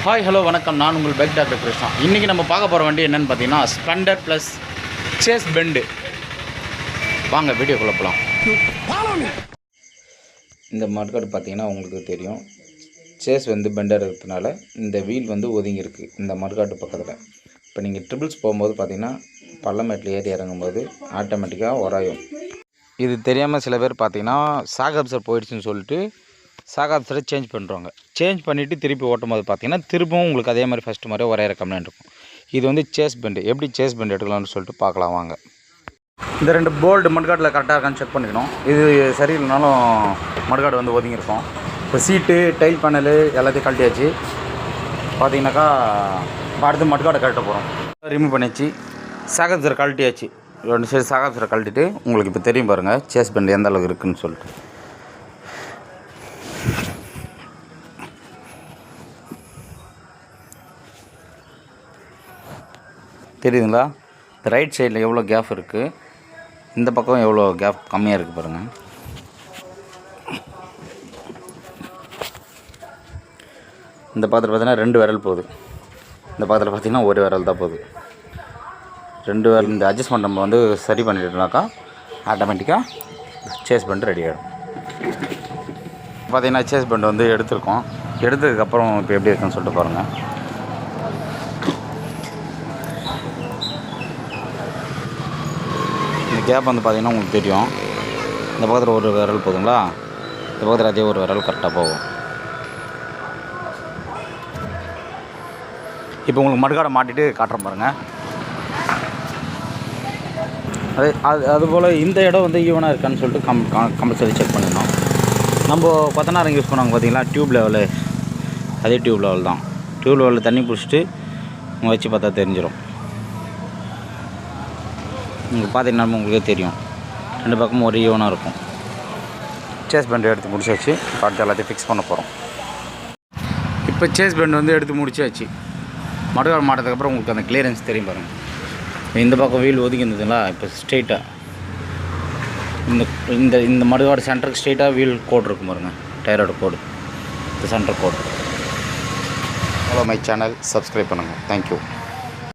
Hi hello வணக்கம். நான் உங்கள் பைக் டாக்டர் கிருஷ்ணா. இன்றைக்கி நம்ம பார்க்க போகிற வண்டி என்னென்னு பார்த்தீங்கன்னா ஸ்ப்ளெண்டர் ப்ளஸ் சேஸ் பெண்டு. வாங்க வீடியோக்குள்ளே போகலாம். இந்த மட்காடு பார்த்தீங்கன்னா உங்களுக்கு தெரியும், சேஸ் பெண்டர் இருக்கிறதுனால இந்த வீல் ஒதுங்கியிருக்கு இந்த மட்காட்டு பக்கத்தில். இப்போ நீங்கள் ட்ரிபிள்ஸ் போகும்போது பார்த்தீங்கன்னா பள்ளமேட்டில் ஏறி இறங்கும்போது ஆட்டோமேட்டிக்காக உராயும். இது தெரியாமல் சில பேர் பார்த்தீங்கன்னா சாகப்சர் போயிடுச்சுன்னு சொல்லிட்டு சாகாப்சரை சேஞ்ச் பண்ணுறாங்க. சேஞ்ச் பண்ணிவிட்டு திருப்பி ஓட்டும் போது பார்த்தீங்கன்னா திரும்பவும் உங்களுக்கு அதே மாதிரி ஃபஸ்ட்டு மாதிரி ஒரே கம்ப்ளைண்ட் இருக்கும். இது சேஸ் பெண்டு. எப்படி சேஸ் பெண்டு எடுக்கலாம்னு சொல்லிட்டு பார்க்கலாம் வாங்க. இந்த 2 போல்டு மட்காட்டில் கரெக்டாக இருக்கான்னு செக் பண்ணிக்கணும். இது சரியில்லைனாலும் மட்காடு ஒதுங்கியிருக்கும். இப்போ சீட்டு டைல் பேனலு எல்லாத்தையும் கழட்டியாச்சு. பார்த்தீங்கன்னாக்கா அடுத்து மட்காடை கழட்ட போகிறோம். ரிமூவ் பண்ணியாச்சு. சாகாப்சரை கழட்டியாச்சு. 2 சைடு சாகாப்சரை கழட்டிட்டு உங்களுக்கு இப்போ தெரியும் பாருங்கள் சேஸ் பெண்டு எந்த அளவுக்கு இருக்குதுன்னு சொல்லிட்டு. தெரியுதுங்களா? இந்த ரைட் சைடில் எவ்வளோ கேப் இருக்குது, இந்த பக்கம் எவ்வளோ கேப் கம்மியாக இருக்குது பாருங்கள். இந்த பக்கத்தில் பார்த்தீங்கன்னா 2 விரல் போகுது, இந்த பக்கத்தில் பார்த்தீங்கன்னா 1 விரல் தான் போகுது. 2 விரல் இந்த அட்ஜஸ்ட்மெண்ட் நம்ம சரி பண்ணிட்டோம்னாக்கா ஆட்டோமேட்டிக்காக சேஸ் பெண்டு ரெடி ஆகிடும். பார்த்தீங்கன்னா சேஸ் பெண்டு எடுத்திருக்கோம். எடுத்ததுக்கப்புறம் இப்போ எப்படி இருக்குன்னு சொல்லிட்டு பாருங்கள். இந்த கேப் பார்த்தீங்கன்னா உங்களுக்கு தெரியும், இந்த பக்கத்தில் 1 விரல் போதுங்களா, இந்த பக்கத்தில் அதே 1 விரல் கரெக்டாக போகும். இப்போ உங்களுக்கு மட்காடை மாட்டிட்டு காட்டுறேன் பாருங்கள். அதுபோல் இந்த இடம் ஈவனாக இருக்கான்னு சொல்லிட்டு கம்பல்சரி செக் பண்ணிடணும். நம்ம 14 யூஸ் பண்ணுவாங்க பார்த்தீங்களா, டியூப் லெவலு, அதே டியூப் லெவல் தான். டியூப் லெவலில் தண்ணி பிடிச்சிட்டு வச்சு பார்த்தா தெரிஞ்சிடும். உங்களுக்கு பார்த்தீங்கன்னா உங்களுக்கே தெரியும் 2 பக்கமும் ஒரே ஈவனாக இருக்கும். சேஸ் பெண்டு எடுத்து முடிச்சாச்சு. அடுத்து எல்லாத்தையும் ஃபிக்ஸ் பண்ண போகிறோம். இப்போ சேஸ் பெண்டு எடுத்து முடிச்சாச்சு. மட்காடு மாட்டதுக்கப்புறம் உங்களுக்கு அந்த கிளியரன்ஸ் தெரியும் பாருங்கள். இந்த பக்கம் வீல் ஒதுங்கி இருந்ததுங்களா, இப்போ ஸ்ட்ரெயிட்டாக இந்த மட்காடு சென்டருக்கு ஸ்ட்ரெயிட்டாக வீல் கோடு இருக்கும் பாருங்கள், டயரோட கோடு, இந்த centre code. Follow my channel, subscribe பண்ணுங்கள். தேங்க்யூ.